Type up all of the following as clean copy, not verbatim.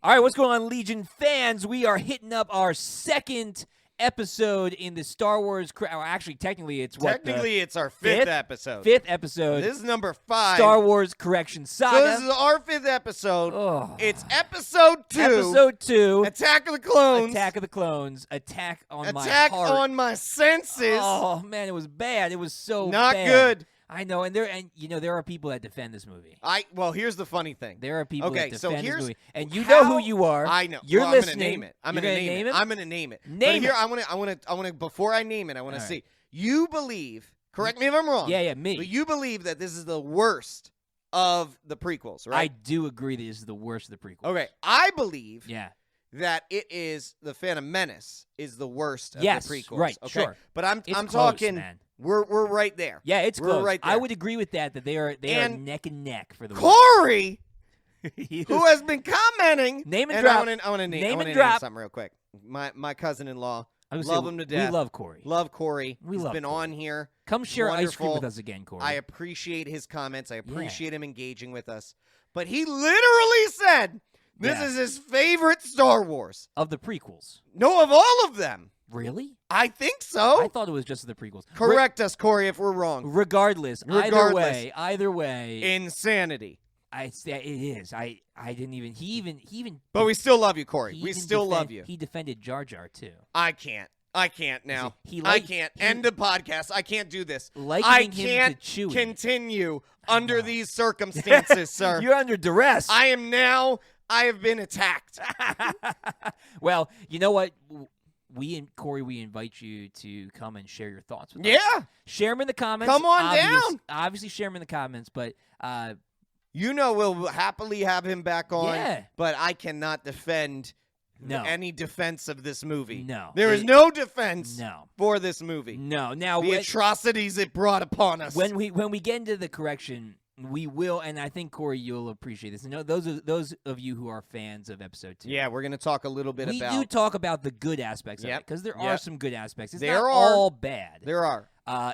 All right, what's going on, Legion fans? We are hitting up our second episode in the Star Wars. Actually, technically, it's it's our fifth episode. Fifth episode. This is number 5. Star Wars Correction Saga. So this is our 5th episode. Oh. It's episode 2. Episode 2. Attack of the Clones. Attack of the Clones. Attack on my Attack heart. on my senses. Oh man, it was bad. It was so not bad. good. I know, and there are people that defend this movie. Well, here's the funny thing. There are people that defend this movie, and you how, know who you are. I know. You're well, listening. I'm gonna name it. I'm gonna name it. Name here, it. I want to. Before I name it, I want to see. Right. You believe? Correct me if I'm wrong. Yeah, me. But you believe that this is the worst of the prequels, right? I do agree that this is the worst of the prequels. Okay, I believe. Yeah. That it is the Phantom Menace is the worst of the prequels. Right, okay? Sure. But I'm close, talking. Man. We're right there. Yeah, it's we're close. right there. I would agree with that. They are neck and neck for the Corey, who has been commenting. Name and and drop. I want to name something real quick. My cousin-in-law. Love him to death. We love Corey. Love Corey. We He's love been Corey. on here. Come share Wonderful. ice cream with us again, Corey. I appreciate his comments. I appreciate him engaging with us. But he literally said this is his favorite Star Wars. Of the prequels. No, of all of them. Really? I think so. I thought it was just the prequels. Correct us, Corey, if we're wrong. Regardless. Either way. Insanity. It is. I didn't even. He even. But we still love you, Corey. We still love you. He defended Jar Jar too. I can't now. I can't end the podcast. I can't do this. I can't continue under these circumstances, sir. You're under duress. I have been attacked. Well, you know what? Corey, we invite you to come and share your thoughts with us. Yeah. Share them in the comments. Come on down. Obviously, share them in the comments, but we'll happily have him back on. Yeah. But I cannot defend No. any defense of this movie. No. There is no defense No. for this movie. No. Now, the atrocities it brought upon us. When we get into the correction, we will, and I think, Corey, you'll appreciate this. And those of you who are fans of episode 2. Yeah, we're going to talk a little bit about. We do talk about the good aspects of it, because there are some good aspects. It's not all bad. There are.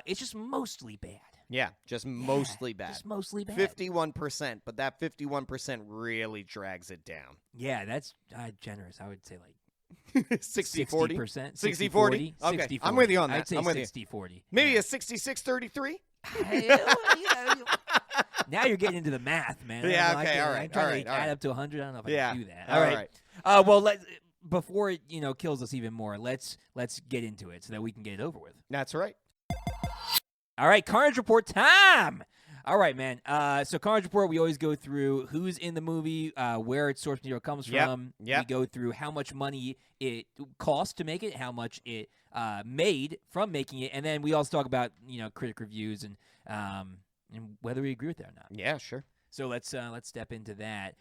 It's just mostly bad. Yeah, just mostly bad. Just mostly bad. 51%, but that 51% really drags it down. Yeah, that's generous. I would say like 60-40? 60%. 60-40? Okay, 60-40. I'm with you on that. I'd say I'm with 60-40. Maybe a 66-33? Now you're getting into the math, man. Yeah, okay, all right. I'm trying to add up to 100. I don't know if I can do that. All right. Well, before it kills us even more, let's get into it so that we can get it over with. That's right. All right, Carnage Report time. All right, man. So Carnage Report, we always go through who's in the movie, where its source material comes from. Yep. We go through how much money it cost to make it, how much it made from making it, and then we also talk about critic reviews and whether we agree with that or not. Yeah, sure. So let's step into that.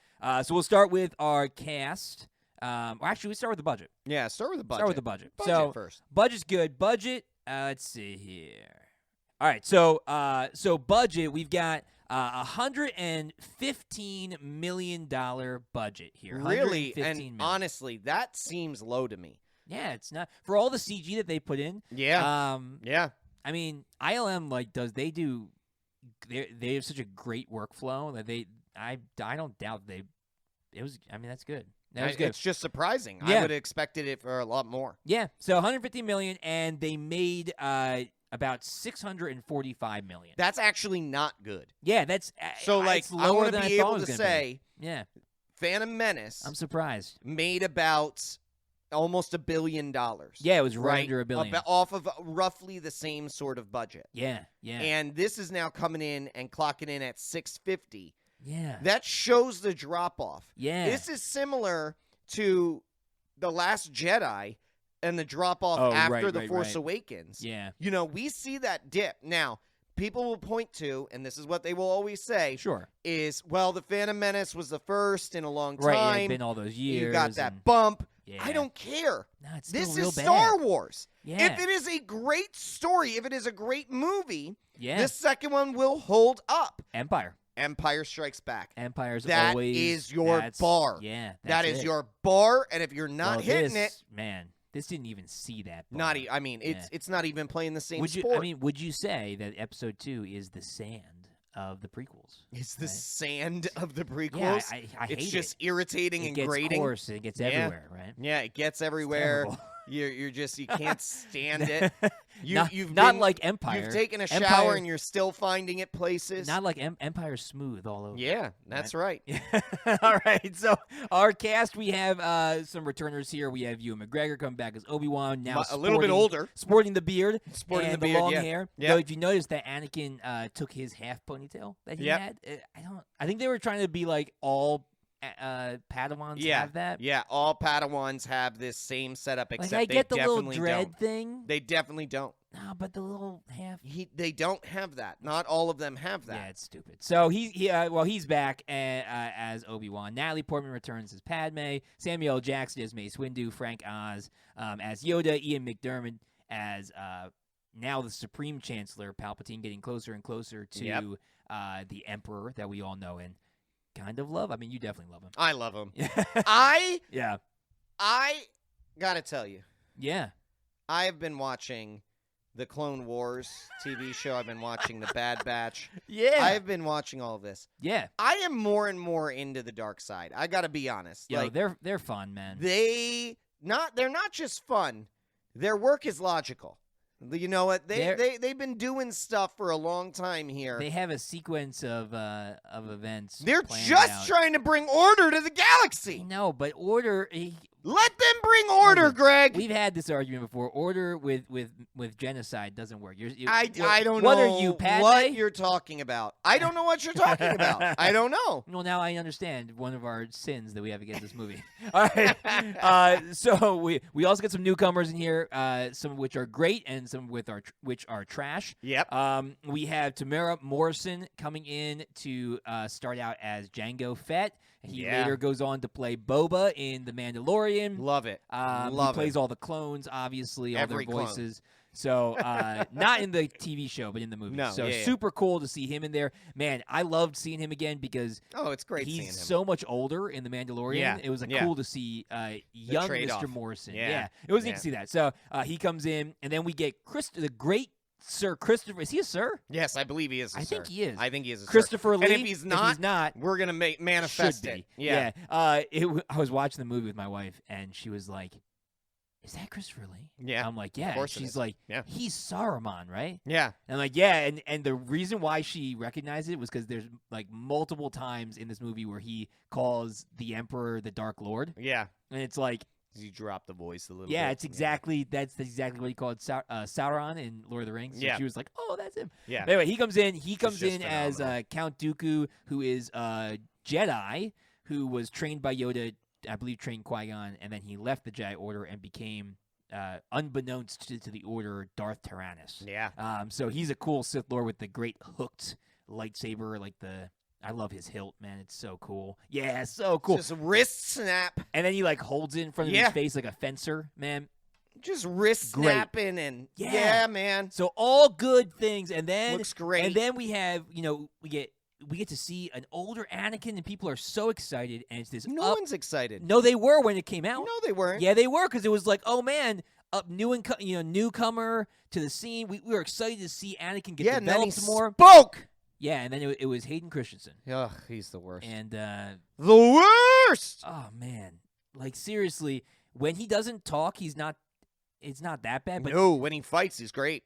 So we'll start with our cast. Actually, we start with the budget. Yeah, start with the budget. Start with the budget. Budget first. Budget's good. Budget. Let's see here. All right, so budget, we've got $115 million budget here. Really, and honestly, that seems low to me. Yeah, it's not for all the CG that they put in. Yeah, yeah. I mean, ILM they have such a great workflow that I don't doubt that's good. That was good. It's just surprising. Yeah. I would have expected it for a lot more. Yeah, so $150 million, and they made about $645 million. That's actually not good. Yeah, that's so I want to be able to say, yeah, Phantom Menace. I'm surprised. Made about almost $1 billion. Yeah, it was right under $1 billion, off of roughly the same sort of budget. Yeah. And this is now coming in and clocking in at $650. Yeah, that shows the drop off. Yeah, this is similar to The Last Jedi and the drop-off after The Force Awakens. Yeah. We see that dip. Now, people will point to, and this is what they will always say, is, the Phantom Menace was the first in a long time. Right, it's been all those years. You got that bump. Yeah. I don't care. No, it's still this real is bad. Star Wars. Yeah. If it is a great story, if it is a great movie, this second one will hold up. Empire Strikes Back. Empire's that always... is your bar. Yeah, that is your bar, and if you're not hitting it... Man, this didn't even see that bar. Not, it's not even playing the same sport. Would you say that Episode 2 is the Sand of the prequels. It's the sand of the prequels. Yeah, I hate it's just it. irritating and grating. It gets coarse. It gets everywhere, right? Yeah, it gets everywhere. You can't stand it. You've not like Empire. You've taken a shower and you're still finding it places. Not like Empire's smooth all over. Yeah, that's right. All right. So our cast, we have some returners here. We have Ewan McGregor coming back as Obi-Wan. Now a little bit older, sporting the beard, sporting and the beard, long hair. Yeah. Though, if you notice that Anakin took his half ponytail that he had, I think they were trying to be like all Padawans have that. Yeah, all Padawans have this same setup, except I get they the definitely little dread don't. thing. They definitely don't. No, but the little half. They don't have that. Not all of them have that. Yeah, it's stupid. So he's back as Obi-Wan. Natalie Portman returns as Padme. Samuel L. Jackson as Mace Windu. Frank Oz as Yoda. Ian McDiarmid as now the Supreme Chancellor Palpatine, getting closer and closer to the Emperor that we all know and kind of love. I mean, you definitely love him. I love him. I gotta tell you. Yeah. I have been watching the Clone Wars TV show. I've been watching the Bad Batch. Yeah. I've been watching all of this. Yeah. I am more and more into the dark side. I gotta be honest. Yo, they're fun, man. They're not just fun. Their work is logical. You know what? They've been doing stuff for a long time here. They have a sequence of events. They're just trying to bring order to the galaxy. No, but order. Let them bring order, Greg. We've had this argument before. Order with genocide doesn't work. I don't what know are you, Padme? what you're talking about. I don't know what you're talking about. I don't know. Well, now I understand one of our sins that we have against this movie. All right. So we also get some newcomers in here, some of which are great and some which are trash. Yep. We have Tamara Morrison coming in to start out as Jango Fett. He later goes on to play Boba in The Mandalorian. Love it. He plays all the clones, obviously, all their voices. Clone. So not in the TV show, but in the movie. No, so super cool to see him in there. Man, I loved seeing him again because it's great. He's so much older in The Mandalorian. Yeah. It was cool to see young Mr. Morrison. Yeah. It was neat to see that. So he comes in, and then we get the great Sir Christopher. Is he a sir? Yes, I believe he is. I think he is. I think he is a Christopher sir. Lee. And if he's not, we're gonna manifest it. Yeah. I was watching the movie with my wife, and she was like, "Is that Christopher Lee?" Yeah. I'm like, "Yeah." Of course she's like, "He's Saruman, right?" Yeah. And I'm like, "Yeah." And the reason why she recognized it was because there's like multiple times in this movie where he calls the Emperor the Dark Lord. Yeah. And it's like. You drop the voice a little bit. Yeah, that's exactly what he called Sauron in Lord of the Rings. So she was like, "Oh, that's him." Yeah. Anyway, he comes in. He comes in phenomenal. as Count Dooku, who is a Jedi who was trained by Yoda, I believe trained Qui-Gon, and then he left the Jedi Order and became, unbeknownst to the Order, Darth Tyrannus. Yeah. So he's a cool Sith Lord with the great hooked lightsaber, like I love his hilt, man. It's so cool. Yeah, so cool. Just wrist snap. And then he holds it in front of his face like a fencer, man. Just wrist snapping and man. So all good things, and then looks great. And then we have, we get to see an older Anakin, and people are so excited. And it's this. No one's excited. No, they were when it came out. No, they weren't. Yeah, they were because it was like, oh man, newcomer to the scene. We were excited to see Anakin get developed and then he more. Spoke. Yeah, and then it was Hayden Christensen. Ugh, he's the worst. And the worst. Oh man, seriously, when he doesn't talk, it's not that bad. But no, when he fights, he's great.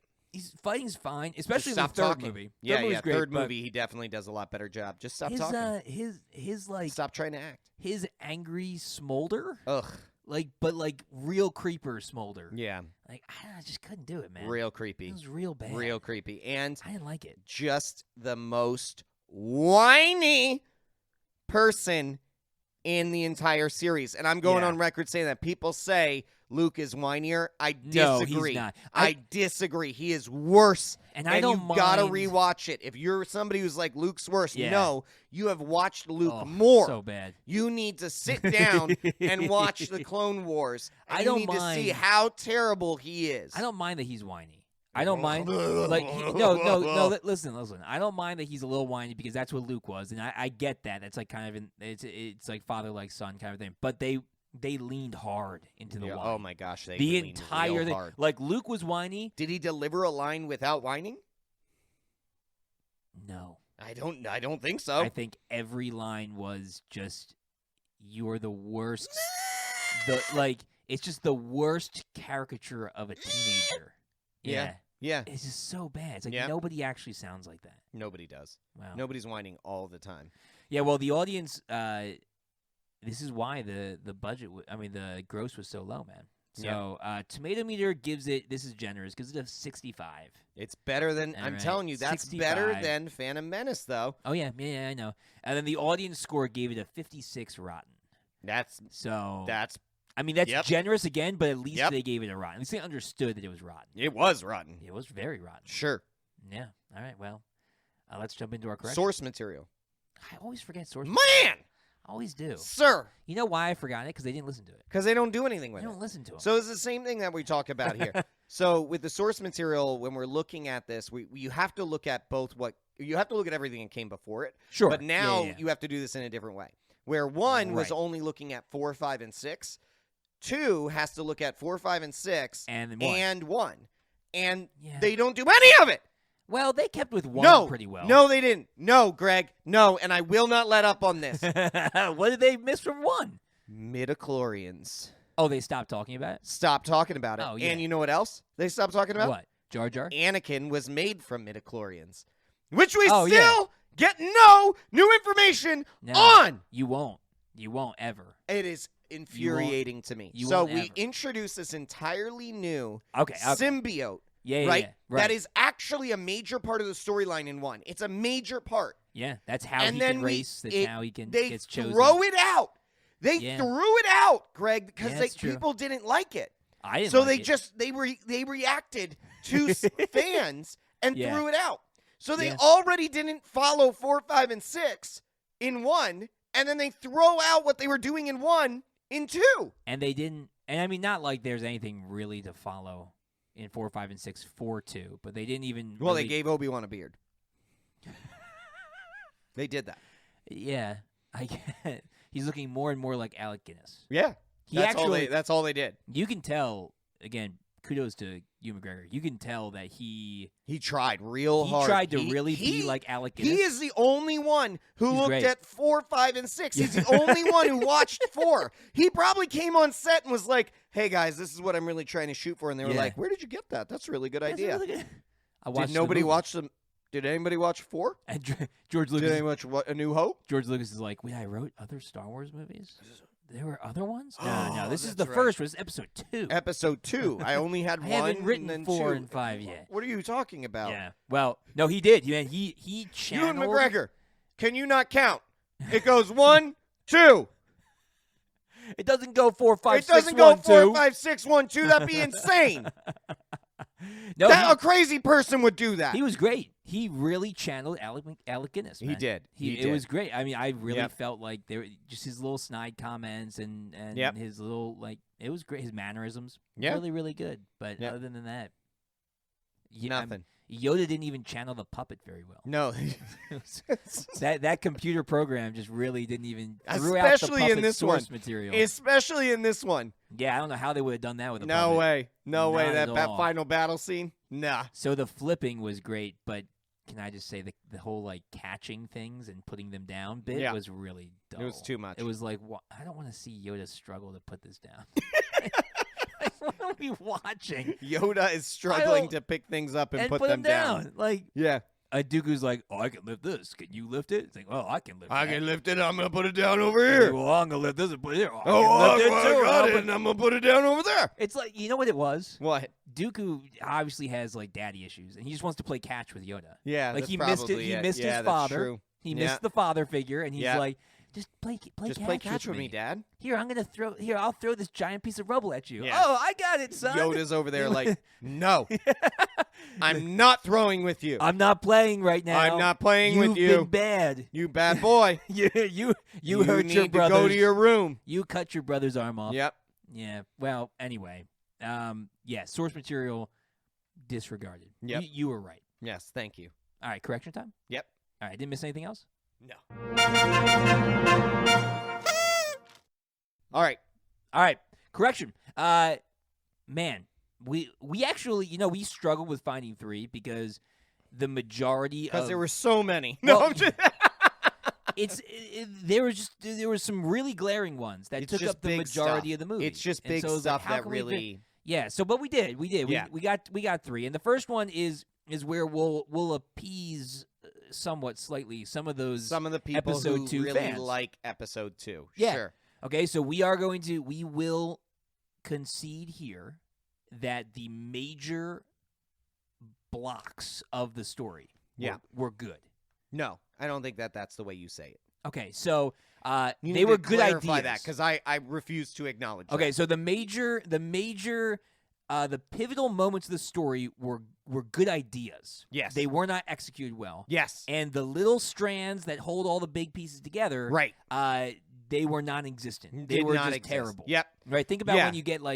Fighting's fine, especially in the third movie. Third movie, he definitely does a lot better job. Just stop talking. His stop trying to act. His angry smolder. Ugh. But real creeper smolder. Yeah. I just couldn't do it, man. Real creepy. It was real bad. Real creepy. And I didn't like it. Just the most whiny person in the entire series. And I'm going on record saying that people say Luke is whinier. I disagree. No, he's not. I disagree. He is worse. And I don't you've got to rewatch it. If you're somebody who's like, Luke's worse, no, you have watched Luke more. So bad. You need to sit down and watch the Clone Wars. And I don't need mind. to see how terrible he is. I don't mind that he's whiny. I don't mind. No. Listen. I don't mind that he's a little whiny because that's what Luke was, and I get that. That's like kind of it's like father like son kind of thing. But they leaned hard into the whine. Oh my gosh, the entire thing. Hard. Like Luke was whiny. Did he deliver a line without whining? No. I don't think so. I think every line was just, "You're the worst." It's just the worst caricature of a teenager. Yeah. It's just so bad. It's like Yeah. nobody actually sounds like that. Nobody does. Wow. Nobody's whining all the time. Yeah, well, the audience. This is why the budget. The gross was so low, man. So Tomato Meter gives it. This is generous because it's a 65. It's better than. I'm telling you, that's 65. better than Phantom Menace, though. Oh yeah, I know. And then the audience score gave it a 56 rotten. That's Yep. generous again, but at least Yep. they gave it a rotten. At least they understood that it was rotten. It was rotten. It was very rotten. Sure. Yeah. All right. Well, let's jump into our correction. Source material. I always forget source. Man, I always do. sir, You know why I forgot it? Because they didn't listen to it. because they don't do anything They with it. don't listen to them. So it's the same thing that we talk about here. So with the source material, when we're looking at this, you have to look at you have to look at everything that came before it. Sure. But now Yeah. you have to do this in a different way. Where 1 was Right. only looking at 4, 5, and 6. 2 has to look at 4, 5, and 6, And then and 1. And Yeah. they don't do any of it. Well, they kept with one No, pretty well. No, they didn't. No, Greg. No, and I will not let up on this. What did they miss from one? Midichlorians. Oh, they stopped talking about it? Stop talking about it. Oh, yeah. And you know what else they stopped talking about? What? Jar Jar? Anakin was made from midichlorians, which we Oh, still yeah. get no new information No. on. You won't. You won't ever. It is infuriating to me. you So won't we ever. introduced this entirely new Okay. symbiote, Yeah, right? yeah. Right. That is actually a major part of the storyline in 1. It's a major part. Yeah, that's how And he then can race. That's how he can They gets chosen. throw it out. They Yeah. threw it out, Greg, because Yeah, that's true. people didn't like it. I didn't So like they it. just they reacted to fans and Yeah. threw it out. So they Yeah. already didn't follow 4, 5, and 6 in 1, and then they throw out what they were doing in 1 in 2. And they didn't. And I mean, not like there's anything really to follow in 4, 5, and 6 for 2, but they didn't even. Well, really, they gave Obi-Wan a beard. They did that. Yeah, I get. He's looking more and more like Alec Guinness. Yeah. He That's actually. that's all they did. You can tell. Again, kudos to Ewan McGregor. You can tell that he tried real hard. tried to really be like Alec Guinness. He is the only one who He's looked great. at 4, 5, and 6. He's the only one who watched 4. He probably came on set and was like, "Hey guys, this is what I'm really trying to shoot for." And they were Yeah. like, "Where did you get that? That's a really good That's idea." really good. I watched Did the nobody movie. watch them? Did anybody watch 4? And George Did Lucas. anyone watch A New Hope? George Lucas is like, wait, I wrote other Star Wars movies. There were other ones? No. Oh, This is that's the right. first. Was episode 2. Episode 2. I only had I 1. haven't written and then 4 2. and 5 yet. What are you talking about? Yeah. Well, no, he did. He Ewan channeled. McGregor, can you not count? It goes 1, 2. It doesn't go 4, 5, It 6, doesn't go 1, 4, 2. 5, 6, 1, 2. That'd be insane. No, A crazy person would do that. he was great. He really channeled Alec Guinness. He Man. did. He It did. was great. I mean, I really Yep. felt like there just his little snide comments and Yep. his little it was great. His mannerisms, Yeah. really, really good. But Yep. other than that, Nothing. Yoda didn't even channel the puppet very well. No. that computer program just really didn't even threw Especially out the in puppet this source one. material. Especially in this one. Yeah, I don't know how they would have done that with a No puppet. way. No way. Not That at all. final battle scene? Nah. So the flipping was great, but can I just say the whole like catching things and putting them down bit Yeah. was really dull. It was too much. It was like I don't want to see Yoda struggle to put this down. What are we watching? Yoda is struggling don't- to pick things up and, And put them down. down. Like Yeah. Dooku's like, oh, I can lift this. Can you lift it? It's like, oh, I can lift I that. can lift it. I'm going to put it down over It's like, here. well, I'm gonna lift this and put it here. I Oh, can lift it I too. got I'll it, put- and I'm going to put it down over there. It's like, you know what it was? What? Dooku obviously has like daddy issues, and he just wants to play catch with Yoda. Yeah, Like that's he missed it. probably He it. missed Yeah, his that's father. true. He Yeah. missed the father figure, and he's Yeah. like, just play catch with me, Dad. Here, I'll throw this giant piece of rubble at you. Yeah. Oh, I got it, son. Yoda's over there like, no, I'm not throwing with you. I'm not playing right now. I'm not playing You've with you. been bad. You bad boy. You hurt need your to brothers. go to your room. You cut your brother's arm off. Yep. Yeah. Well, anyway. Source material disregarded. Yep. You were right. Yes, thank you. All right, correction time? Yep. All right, didn't miss anything else? No. All right. All right, correction. Man, we actually, we struggled with finding 3 because the majority Because of there were so many. Well, No, I'm just... there was some really glaring ones that It's took just up the big majority stuff. of the movie. It's just And big so it's stuff like, how that can we really... Yeah, so but we did. Yeah. We got 3. And the first one is where we'll appease somewhat slightly some of the people episode who 2 really fans. like episode 2. Yeah. Sure. Okay, so we will concede here that the major blocks of the story were good. No, I don't think that's the way you say it. Okay, so You they need were to good clarify ideas. that because I refuse to acknowledge Okay, that. so the pivotal moments of the story were good ideas. Yes. They were not executed well. Yes. And the little strands that hold all the big pieces together, Right. They were non-existent. They Did were not just exist. terrible. Yep. Right? Think about Yeah.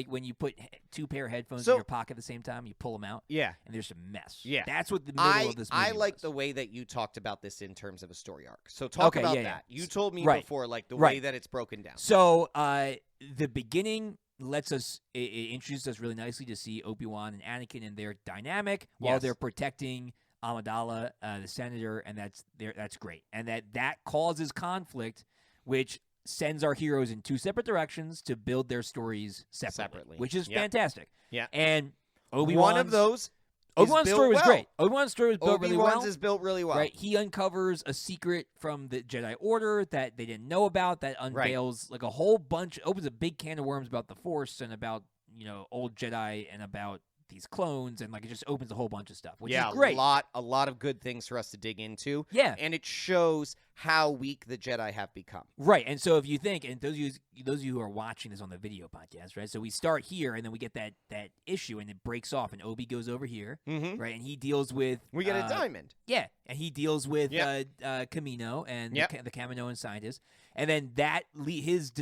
when you put 2 pair of headphones So- in your pocket at the same time, you pull them out, Yeah. and there's a mess. Yeah. That's what the middle of this movie I like was. the way that you talked about this in terms of a story arc. So talk about yeah. that. You told me Right. before, like the Right. way that it's broken down. So the beginning lets us it introduces us really nicely to see Obi-Wan and Anakin and their dynamic while Yes. they're protecting Amidala, the senator, and that's great. And that causes conflict, which sends our heroes in 2 separate directions to build their stories separately. Which is fantastic. Yeah. And Obi-Wan's One of those Obi-Wan's story was well. great. Obi-Wan's story was built really Obi-Wan's well. is built really well. Right, he uncovers a secret from the Jedi Order that they didn't know about. That unveils like a whole bunch, opens a big can of worms about the Force and about old Jedi and about these clones, and like it just opens a whole bunch of stuff, which is great. A lot of good things for us to dig into. Yeah, and it shows how weak the Jedi have become. Right, and so if you think, and those of you who are watching this on the video podcast, right? So we start here, and then we get that issue, and it breaks off, and Obi goes over here, right? And he deals with we get a diamond. Yeah, and he deals with Kamino and the Kaminoan scientist, and then his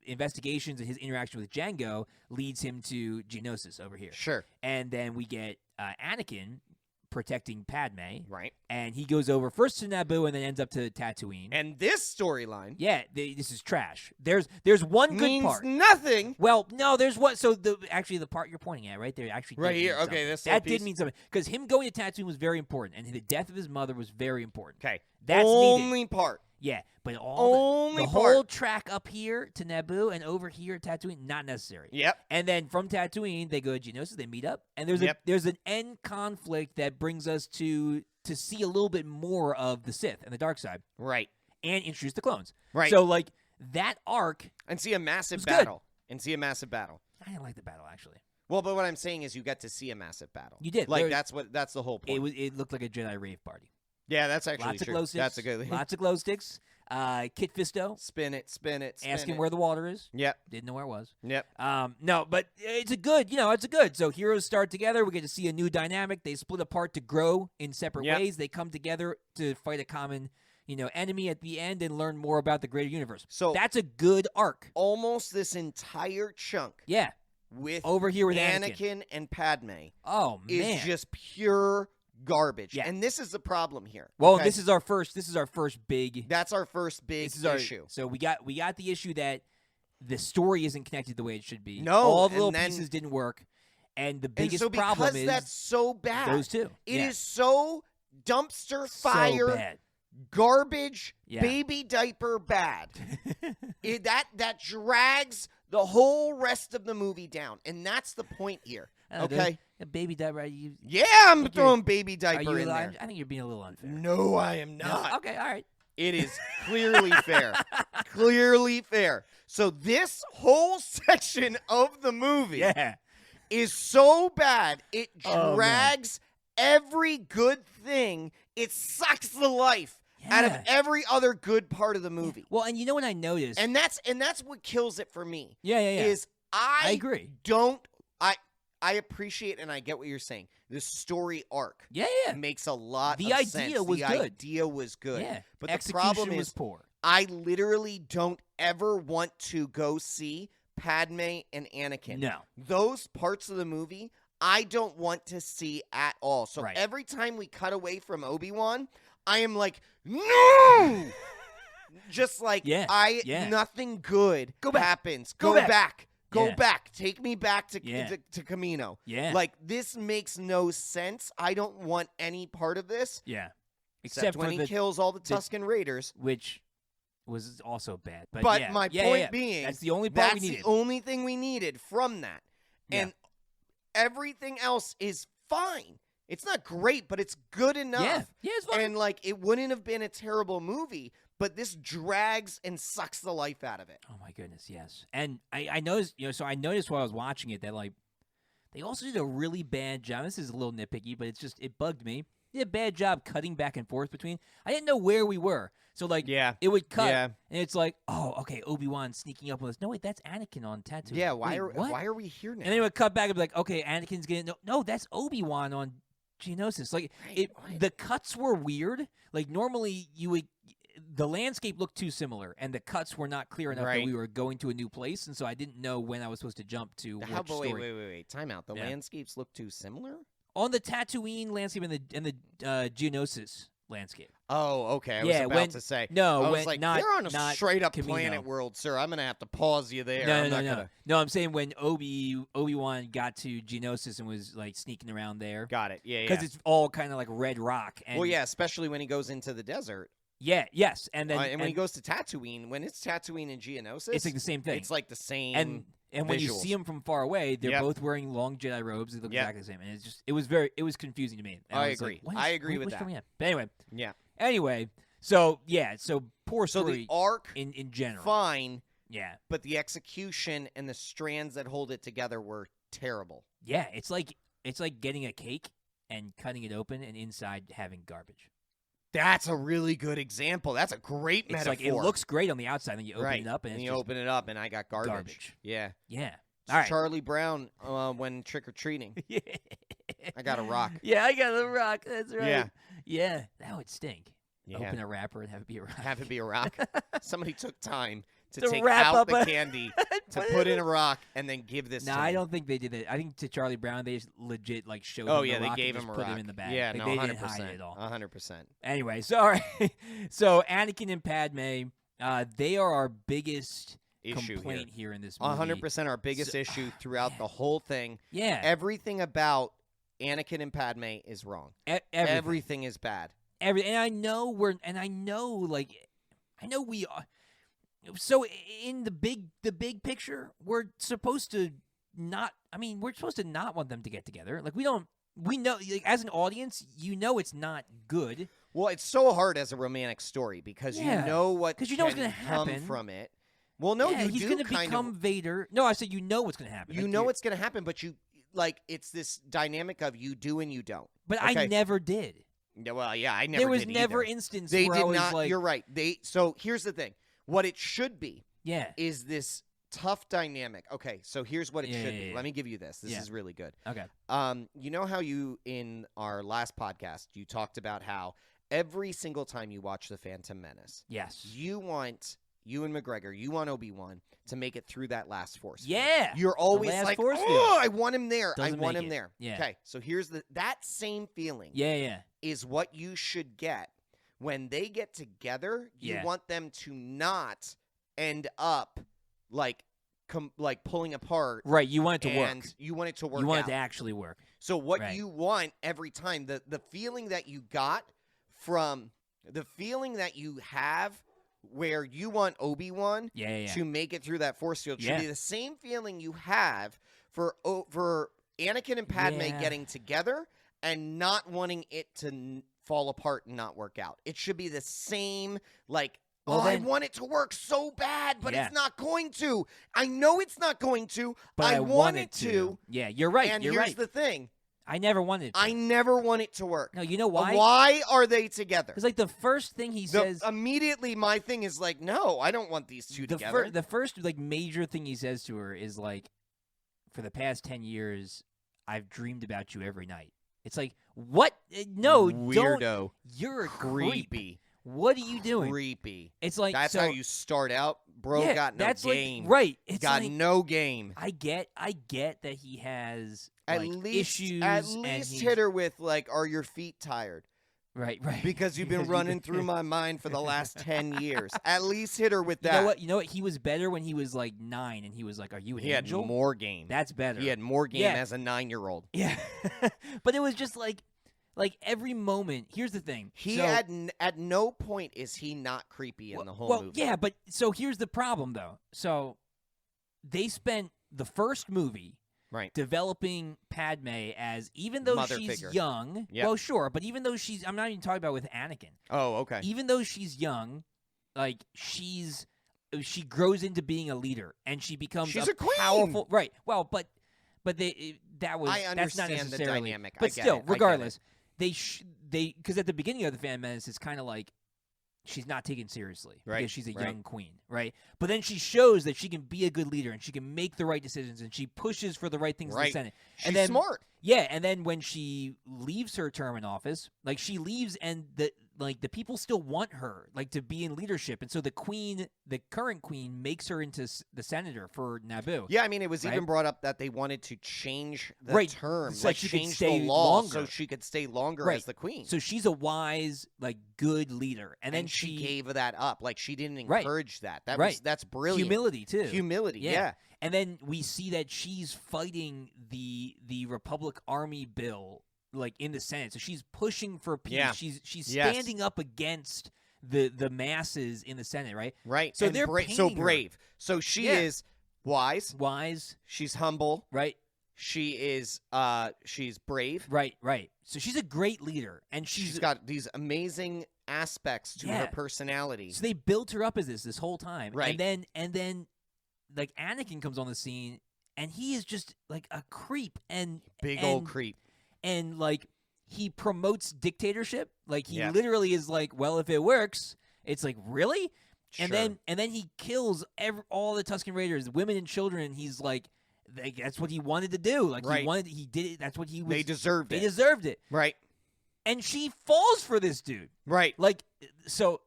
investigations and his interaction with Jango leads him to Geonosis over here. Sure, and then we get Anakin protecting Padme, right? And he goes over first to Naboo and then ends up to Tatooine. And this storyline, this is trash. There's one good part. Means nothing. Well, no, there's one. So the part you're pointing at right there actually right did here. mean Okay, this that piece. did mean something because him going to Tatooine was very important, and the death of his mother was very important. Okay, that's only needed. part. Yeah, but the part. whole track up here to Naboo and over here to Tatooine, not necessary. Yep. And then from Tatooine, they go to Geonosis, they meet up, and there's an end conflict that brings us to see a little bit more of the Sith and the dark side. Right. And introduce the clones. Right. So like that arc and see a massive was battle. Good. And see a massive battle. I didn't like the battle actually. Well, but what I'm saying is you got to see a massive battle. You did. Like that's the whole point. It looked like a Jedi rave party. Yeah, that's actually lots true. Of glow sticks, that's a good thing. Lots of glow sticks. Kit Fisto. Spin it. Asking where the water is. Yep. Didn't know where it was. Yep. No, but it's a good. So heroes start together. We get to see a new dynamic. They split apart to grow in separate ways. They come together to fight a common, enemy at the end and learn more about the greater universe. So that's a good arc. Almost this entire chunk. Yeah. With over here with Anakin and Padme. Oh man. Is just pure garbage. Yeah. And this is the problem here. Well, okay? this is our first big. That's our first big issue. So we got the issue that the story isn't connected the way it should be. No, all the little pieces didn't work, and the biggest problem is that's so bad. Those two. It is so dumpster fire, so bad. Garbage, baby diaper bad. that drags the whole rest of the movie down, and that's the point here. Okay, a baby diaper. I'm throwing baby diaper in there. I think you're being a little unfair. No, I am not. No? Okay, all right. It is clearly fair. Clearly fair. So this whole section of the movie is so bad, it drags every good thing. It sucks the life out of every other good part of the movie. Well, and you know what I noticed? And that's what kills it for me. Yeah. Is I agree. I appreciate and I get what you're saying. The story arc makes a lot of sense. The idea was good. The idea was good. Yeah. But execution the problem was is poor. I literally don't ever want to go see Padme and Anakin. No. Those parts of the movie I don't want to see at all. So every time we cut away from Obi-Wan, I am like, no! Just like, nothing good happens. Go back. Go Yeah. back. Take me back to Yeah. to Camino. Yeah. Like, this makes no sense. I don't want any part of this. Yeah. Except when he kills all the Tusken Raiders. Which was also bad. But, But yeah. my Yeah, point yeah. being, that's the only part we that's needed. the only thing we needed from that. Yeah. And everything else is fine. It's not great, but it's good enough. Yeah. Yeah, it's fine. And, like, it wouldn't have been a terrible movie, but this drags and sucks the life out of it. Oh my goodness, yes. And I noticed, so I noticed while I was watching it that like they also did a really bad job. This is a little nitpicky, but it bugged me. They did a bad job cutting back and forth between. I didn't know where we were. So like it would cut and it's like, oh, okay, Obi-Wan sneaking up with us. No, wait, that's Anakin on Tatooine. Yeah, why are we here now? And then it would cut back and be like, okay, Anakin's getting no, that's Obi-Wan on Geonosis. Like the cuts were weird. Like normally the landscape looked too similar, and the cuts were not clear enough that we were going to a new place, and so I didn't know when I was supposed to jump to which story. Wait. Time out. The landscapes look too similar? On the Tatooine landscape and the Geonosis landscape. Oh, okay. I was about to say. No, I was like, not, they're on a not straight-up Camino. planet world, sir. I'm going to have to pause you there. No, I'm saying when Obi-Wan got to Geonosis and was, like, sneaking around there. Got it. Yeah. Because it's all kind of like red rock. And, well, yeah, especially when he goes into the desert. Yeah, yes. And then and when he goes to Tatooine, when it's Tatooine and Geonosis, it's like the same thing. It's like the same And when you see them from far away, they're both wearing long Jedi robes. They look exactly the same. And it was confusing to me. And I agree. Like, I agree with that. But anyway. Yeah. Anyway, so poor story so the arc in general. Fine. Yeah. But the execution and the strands that hold it together were terrible. Yeah, it's like getting a cake and cutting it open and inside having garbage. That's a really good example. That's a great metaphor. It's like it looks great on the outside, then you open it up and you open it up and I got garbage. Yeah. Yeah. All right. Charlie Brown when trick or treating. Yeah. I got a rock. Yeah, I got a rock. That's right. Yeah. Yeah. That would stink. Yeah. Open a wrapper and have it be a rock. Have it be a rock. Somebody took time to take wrap out up the candy to put in a rock and then give this to I me. don't think they did it. I think to Charlie Brown, they just legit like showed Oh, him yeah, the rock they gave and him just a put rock. him in the bag. Yeah, like, no, they 100%. didn't hide it at all. 100%. Anyway, so all right. So Anakin and Padme, they are our biggest complaint here in this movie. 100% our biggest issue throughout the whole thing. Yeah. Everything about Anakin and Padme is wrong. Everything is bad. And I know we are. So in the big picture, we're supposed to not. I mean, we're supposed to not want them to get together. Like we know, like, as an audience, it's not good. Well, it's so hard as a romantic story because you know what's going to happen from it. Well, no, he's going to become Vader. No, I said you know what's going to happen. You know what's going to happen, but it's this dynamic of you do and you don't. But okay. I never did. Yeah, well, yeah, I never. There was did never either. instance they where did I was not. Like, you're right. So here's the thing. What it should be, is this tough dynamic. Okay, so here's what it should be. Let me give you this. This is really good. Okay. You know how you in our last podcast you talked about how every single time you watch The Phantom Menace, yes, you want Ewan McGregor, you want Obi-Wan to make it through that last force field. Yeah. You're always like, oh, I want him there. Doesn't I want him there. Yeah. Okay, so here's that same feeling. Yeah. Is what you should get when they get together. You want them to not end up like pulling apart. Right, you want it to work. You want it to work. You want it to actually work. So what you want every time, the feeling that you got from the feeling that you have where you want Obi-Wan to make it through that force field should be the same feeling you have for Anakin and Padme getting together and not wanting it to fall apart and not work out. It should be the same, like, I want it to work so bad, but it's not going to. I know it's not going to, but I want it to. Yeah, you're right. And here's the thing. I never wanted it to. I never want it to work. No, you know why? Why are they together? Because, like, the first thing he says... Immediately, my thing is, like, no, I don't want these two together. The first, like, major thing he says to her is, like, for the past 10 years, I've dreamed about you every night. It's like, what? No, Weirdo. Don't. You're a creepy. Creep. What are you doing? Creepy. It's like that's how you start out, bro. Got no game. Like, right? It's got like, no game. I get that he has at like, least issues. At least hit her with like, "Are your feet tired?" Right. Because you've been running through my mind for the last 10 years. At least hit her with that. You know what? He was better when he was like 9, and he was like, "Are you an angel?" He had more game. That's better. He had more game as a 9-year-old. Yeah. But it was just like every moment. Here's the thing. At no point is he not creepy in the whole movie. Yeah, but so here's the problem, though. So they spent the first movie developing Padme as, even though Mother she's figure. young, well, sure, but even though I'm not even talking about with Anakin. Oh, okay. Even though she's young, like she grows into being a leader, and she bemes she's a queen. Powerful, right? Well, but that's not necessarily the dynamic. But still, regardless, they because at the beginning of the Phantom Menace, it's kind of like she's not taken seriously because she's a young queen, right? But then she shows that she can be a good leader and she can make the right decisions and she pushes for the right things in the Senate. She's smart. Yeah, and then when she leaves her term in office, like she leaves and the people still want her to be in leadership, and so the current queen makes her into the senator for Naboo. Yeah, I mean, it was even brought up that they wanted to change the term, so like she change could stay the law longer. so she could stay longer as the queen. So she's a wise, good leader, and then she gave that up. Like she didn't encourage that. That's brilliant. Humility too. Humility, yeah. And then we see that she's fighting the Republic Army bill in the Senate. So she's pushing for peace. Yeah. She's standing up against the masses in the Senate, right? Right. So and they're so brave. Her. So she is wise. She's humble. Right. She is she's brave. Right. So she's a great leader, and she's got these amazing aspects to her personality. So they built her up as this whole time. Right. And then Anakin comes on the scene, and he is just a creep and old creep. And he promotes dictatorship. He literally is well, if it works, it's really. Sure. And then he kills all the Tusken Raiders, women and children. And he's that's what he wanted to do. He did it. That's what he was. They deserved it. They deserved it. Right. And she falls for this dude. Right. So,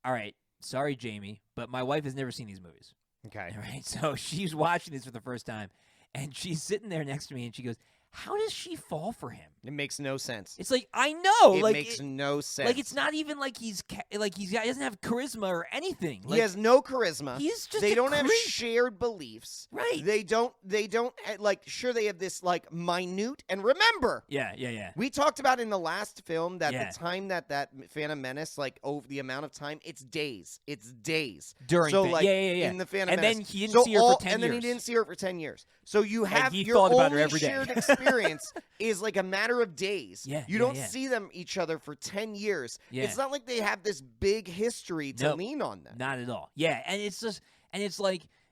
all right. Sorry, Jamie, but my wife has never seen these movies. Okay. All right. So she's watching this for the first time, and she's sitting there next to me, and she goes, "How does she fall for him?" It makes no sense. It's I know. It makes no sense. It's not even he doesn't have charisma or anything. He has no charisma. He's just They don't creep. have shared beliefs. Right. They don't sure they have this minute, and remember. Yeah. We talked about in the last film that the time that Phantom Menace over the amount of time, it's days. It's days. During in the Phantom Menace. And then he didn't see her for 10 years. And then he didn't see her for 10 10 years. So you have your thought about only her every day. shared experience is a matter of days. You don't yeah. see them each other for 10 years. Yeah. It's not like they have this big history to lean on them. Not at all. Yeah, and it's just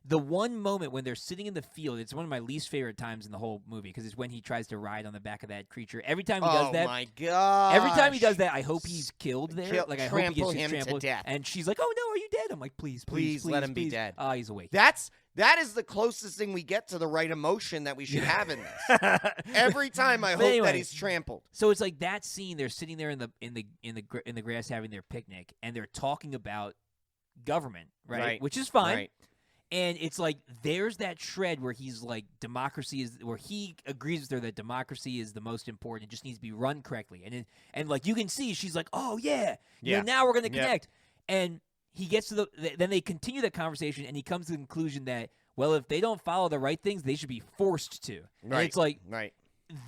the one moment when they're sitting in the field. It's one of my least favorite times in the whole movie because it's when he tries to ride on the back of that creature. Every time he does that, oh my god! Every time he does that, I hope he's killed there. I hope he gets him trampled to death. And she's like, "Oh no, are you dead?" I'm like, "Please let him be dead." Oh, he's awake. That is the closest thing we get to the right emotion that we should have in this. Every time I hope that he's trampled. So it's that scene. They're sitting there in the grass having their picnic, and they're talking about government, right? Which is fine. Right. And it's there's that shred where he's democracy is, where he agrees with her that democracy is the most important. It just needs to be run correctly. And you can see, she's oh yeah, now we're going to connect. And he gets to then they continue that conversation, and he comes to the conclusion that, well, if they don't follow the right things, they should be forced to. Right. And it's right.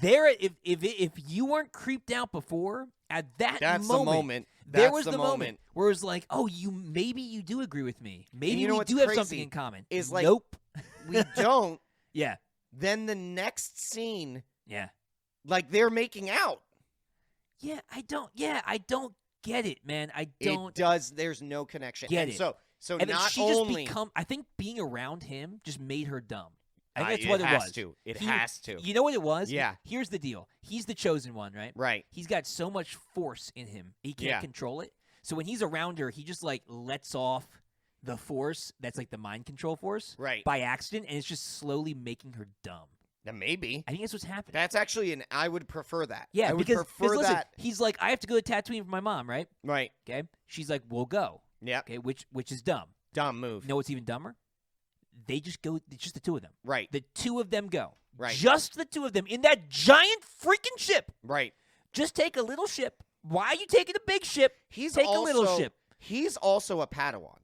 There, if you weren't creeped out before, at that's the moment. There was the moment where it was oh, maybe you do agree with me. Maybe we do have something in common. Is nope, we don't. Yeah. Then the next scene. Yeah. They're making out. Yeah, I don't get it, man. I don't. It does. There's no connection. Get it. So and not she only. I think being around him just made her dumb. I think that's it what it has was. To. It has to. You know what it was? Yeah. Here's the deal. He's the chosen one, right? Right. He's got so much force in him. He can't control it. So when he's around her, he just lets off the force that's the mind control force. Right. By accident, and it's just slowly making her dumb. Now maybe. I think that's what's happening. That's actually I would prefer that. Yeah, I would because prefer listen, that. He's I have to go to Tatooine for my mom, right? Right. Okay. She's we'll go. Yeah. Okay, which is dumb. Dumb move. You know what's even dumber? They just go. It's just the two of them. Right. The two of them go. Right. Just the two of them in that giant freaking ship. Right. Just take a little ship Why are you taking a big ship? Take a little ship. He's also a Padawan.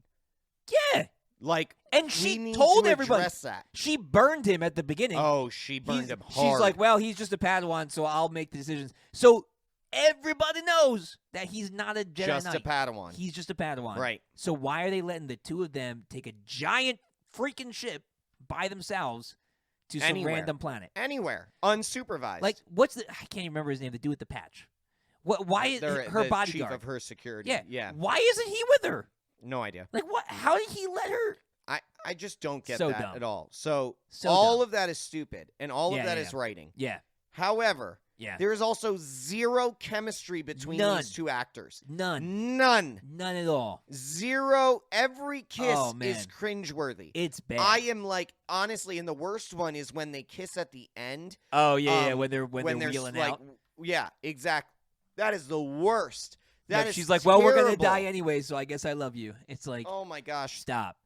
Yeah. Like, and she we need told to everybody. address that. She burned him at the beginning. Oh, she burned him hard. She's like, well, he's just a Padawan, so I'll make the decisions. So everybody knows that he's not a Jedi just Knight. a Padawan. He's just a Padawan. Right. So why are they letting the two of them take a giant freaking ship by themselves to some random planet? Anywhere. Unsupervised. Like, what's the... I can't even remember his name. The dude with the patch. Why is her bodyguard? Chief of her security. Yeah. Why isn't he with her? No idea. Like, what? How did he let her... I just don't get So that dumb. at all. So all dumb. Of that is stupid, and all of that is writing. Yeah. However, there is also zero chemistry between these two actors. None at all. Zero. Every kiss is cringeworthy. It's bad. I am like, honestly, and the worst one is when they kiss at the end. Oh, yeah, when they're wheeling like, out. Yeah, exactly. That is the worst. She's like, well, we're going to die anyway, so I guess I love you. It's like, oh, my gosh. Stop.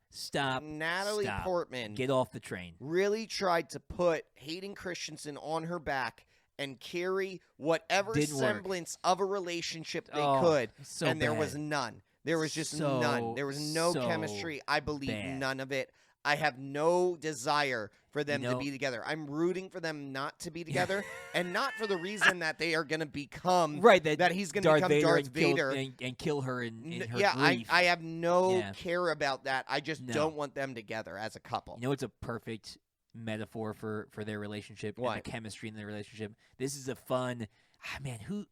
Natalie Portman. Get off the train. Really tried to put Hayden Christensen on her back and carry whatever semblance of a relationship they could. And there was none. There was just none. There was no chemistry. I believe none of it. I have no desire for them to be together. I'm rooting for them not to be together, and not for the reason that they are going to become that he's going to become Darth Vader and kill her in her grief. I have no care about that. I just don't want them together as a couple. You know, it's a perfect metaphor for their relationship and the chemistry in their relationship. This is a fun man.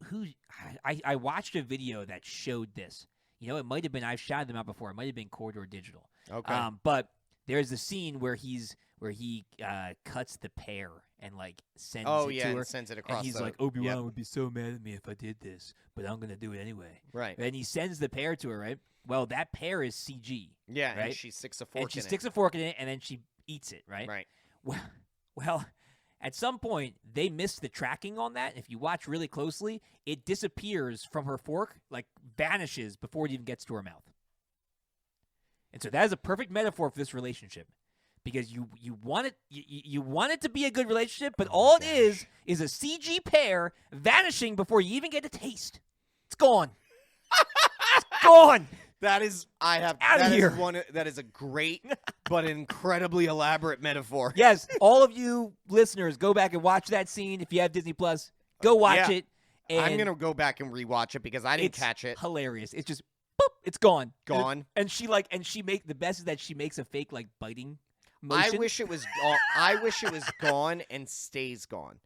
I watched a video that showed this. You know, it might have been, I've shouted them out before. It might have been Corridor Digital. Okay, but there's a scene where he cuts the pear and like sends it to her. And sends it across. And he's like, Obi-Wan would be so mad at me if I did this, but I'm gonna do it anyway. Right. And he sends the pear to her. Right. Well, that pear is CG. Yeah. Right? And she sticks a fork in it. And she sticks a fork in it, and then she eats it. Right. Right. Well, at some point they missed the tracking on that. If you watch really closely, it disappears from her fork, like vanishes before it even gets to her mouth. And so that is a perfect metaphor for this relationship, because you want it to be a good relationship, but all it is a CG pear vanishing before you even get a taste. It's gone. It's gone. That is that is a great but incredibly elaborate metaphor. Yes, all of you listeners, go back and watch that scene. If you have Disney Plus, go watch it. And I'm gonna go back and rewatch it because I didn't catch it. Hilarious. It's just boop, it's gone. And she make the best is that she makes a fake like biting motion. I wish it was gone and stays gone.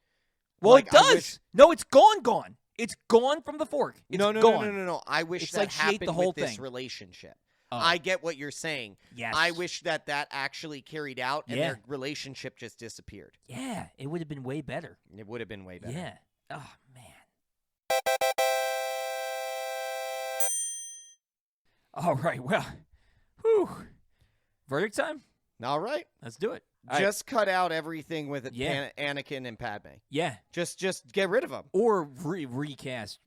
Well, like, it does. No, it's gone. It's gone from the fork. It's gone. No. I wish it's that like happened the whole with this thing. relationship. Oh. I get what you're saying. Yes. I wish that actually carried out and their relationship just disappeared. Yeah, it would have been way better. It would have been way better. Yeah. Oh, man. All right, well, whew. Verdict time? All right. Let's do it. Just cut out everything with Anakin and Padme. Yeah. Just get rid of them. Or recast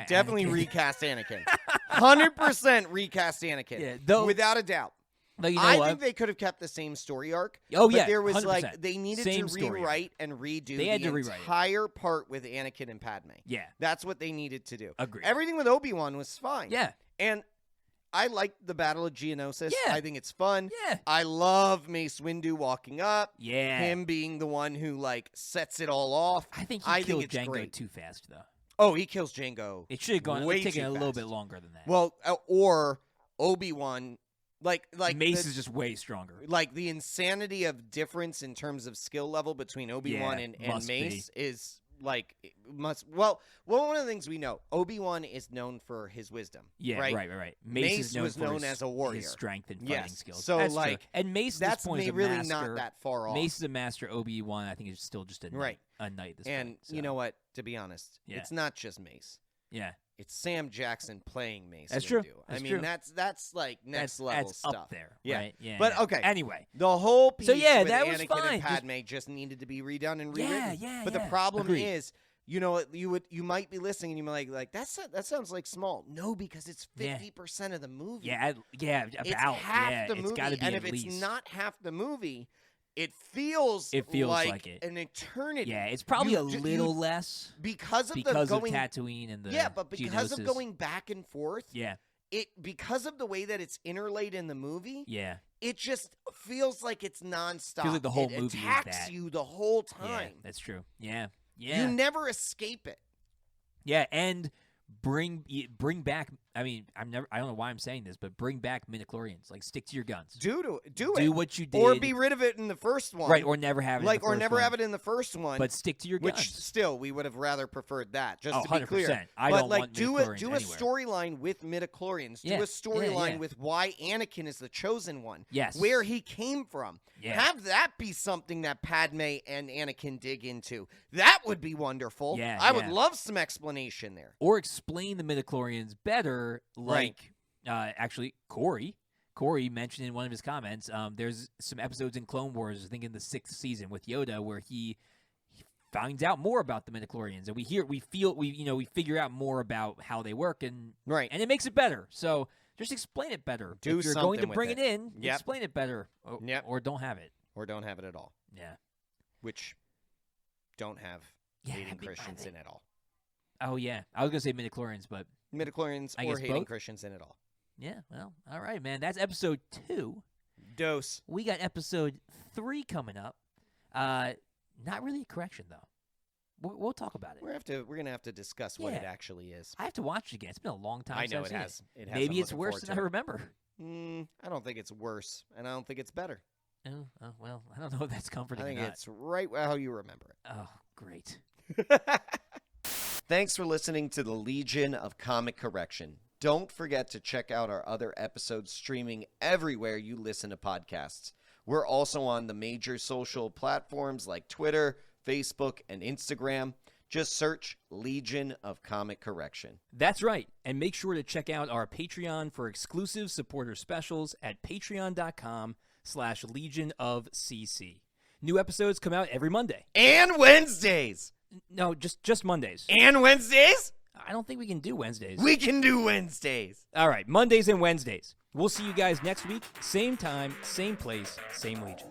Definitely Anakin. Recast Anakin. 100% recast Anakin. Yeah, without a doubt. I think they could have kept the same story arc. Oh, but there was 100%. They needed same to rewrite and redo the rewrite entire part with Anakin and Padme. Yeah. That's what they needed to do. Agreed. Everything with Obi-Wan was fine. Yeah. And I like the Battle of Geonosis. Yeah. I think it's fun. Yeah. I love Mace Windu walking up. Yeah. Him being the one who, like, sets it all off. I think he killed Jango too fast, though. Oh, he kills Jango. It should have taken a little bit longer than that. Well, or Obi-Wan, like Mace is just way stronger. Like the insanity of difference in terms of skill level between Obi-Wan and Mace is like one of the things we know, Obi-Wan is known for his wisdom. Yeah, right. Mace was known as a warrior, his strength and fighting skills. So that's like, true. And Mace, that's really master, not that far off. Mace is a master. Obi-Wan, I think, is still just a knight. A knight. This and point, so. You know what? To be honest, it's not just Mace. Yeah. It's Sam Jackson playing Mace. That's true. That's like next level stuff. Up there. Yeah. Right? Yeah. But okay. Anyway, the whole piece with that was Anakin fine. and Padme just needed to be redone and rewritten. Yeah. But the problem is, you know, you might be listening and you might like that sounds like small. No, because it's 50% of the movie. Yeah. It's half the movie, It's gotta be and at if least. it's not half the movie, It feels like it. an eternity. Yeah, it's probably a little less because of Tatooine and the but because of going back and forth. Yeah. Because of the way that it's interlaid in the movie. Yeah. It just feels like it's nonstop. Feels like the whole movie attacks you the whole time. Yeah, that's true. Yeah. Yeah. You never escape it. Yeah, and bring back. I mean, I don't know why I'm saying this, but bring back midichlorians. Like, stick to your guns. Do it. Do what you did, or be rid of it in the first one. Right, or never have it. Have it in the first one. But stick to your guns. Which still, we would have rather preferred that. Just to be 100%. clear. I don't want midichlorians do a storyline with midichlorians. Yeah. Do a storyline with why Anakin is the chosen one. Yes. Where he came from. Yeah. Have that be something that Padme and Anakin dig into. That would be wonderful. Yeah, I would love some explanation there. Or explain the midichlorians better, like actually Corey mentioned in one of his comments. There's some episodes in Clone Wars, I think in the 6th season with Yoda, where he finds out more about the midichlorians, and we figure out more about how they work, and and it makes it better. So just explain it better. If you're going to bring it in, explain it better. Or don't have it. Or don't have it at all. Yeah. Which don't have hating Christians in at all. Oh, yeah. I was going to say midichlorians, but... Midichlorians or hating Christians in at all. Yeah, well, all right, man. That's episode 2. Dose. We got episode 3 coming up. Not really a correction, though. We'll talk about it. We're gonna have to discuss what it actually is. I have to watch it again. It's been a long time. I know since it I've has. seen it. Maybe it's worse than I remember. I don't think it's worse, and I don't think it's better. Oh, well, I don't know if that's comforting. I think or not. it's right how you remember it. Oh, great. Thanks for listening to the Legion of Comic Correction. Don't forget to check out our other episodes streaming everywhere you listen to podcasts. We're also on the major social platforms like Twitter, Facebook, and Instagram. Just search Legion of Comic Correction. That's right. And make sure to check out our Patreon for exclusive supporter specials at patreon.com/Legion of CC. New episodes come out every Monday. And Wednesdays. No, just Mondays. And Wednesdays? I don't think we can do Wednesdays. We can do Wednesdays. All right, Mondays and Wednesdays. We'll see you guys next week. Same time, same place, same Legion.